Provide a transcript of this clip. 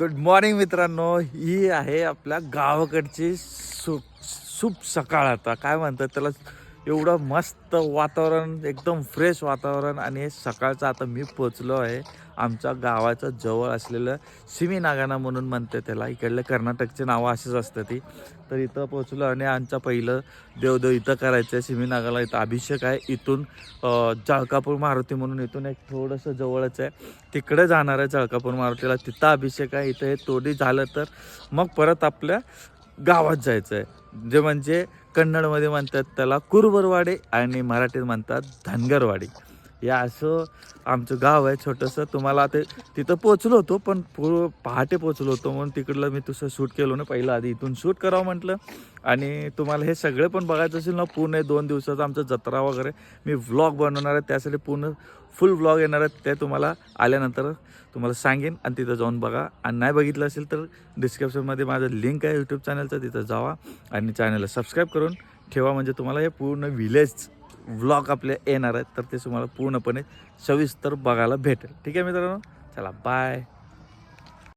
Good morning मित्रांनो. ही आहे आपल्या गावाकडची शुभ सकाळ. आता काय म्हणतात त्याला, एवढं मस्त वातावरण, एकदम फ्रेश वातावरण. आणि हे सकाळचं आता मी पोचलो आहे आमच्या गावाच्या जवळ असलेलं सिमी नागाना म्हणून म्हणते त्याला. इकडले कर्नाटकचे नावं अशीच असतं ती. तर इथं पोचलो आणि आमचं पहिलं देवदेव इथं करायचं आहे. सिमी नागाला इथं अभिषेक आहे. इथून जळकापूर मारुती म्हणून इथून एक थोडंसं जवळच आहे, तिकडे जाणार आहे जळकापूर मारुतीला. तिथं अभिषेक आहे. इथं हे तोडी झालं तर मग परत आपल्या गावात जायचं आहे, जे म्हणजे कन्नडमध्ये म्हणतात त्याला कुरुबरवाडी आणि मराठीत म्हणतात धनगरवाडी. या असं आमचं गाव आहे छोटंसं. तुम्हाला ते तिथं पोचलो होतो, पण पहाटे पोचलो होतो म्हणून तिकडलं मी तसं शूट केलं ना. पहिलं आधी इथून शूट करावं म्हटलं. आणि तुम्हाला हे सगळे पण बघायचं असेल ना, पूर्ण 2 दिवसाचं आमचं जत्रा वगैरे मी व्लॉग बनवणार आहे. त्यासाठी पूर्ण फुल व्लॉग येणार आहेत. ते तुम्हाला आल्यानंतर तुम्हाला सांगेन आणि तिथं जाऊन बघा. आणि नाही बघितलं असेल तर डिस्क्रिप्शनमध्ये माझं लिंक आहे यूट्यूब चॅनलचं, तिथं जावा आणि चॅनलला सबस्क्राईब करून ठेवा. म्हणजे तुम्हाला हे पूर्ण विलेज व्लॉग आपले येणार आहेत, तर ते तुम्हाला पूर्णपणे सविस्तर बघायला भेटेल. ठीक आहे मित्रांनो, चला बाय.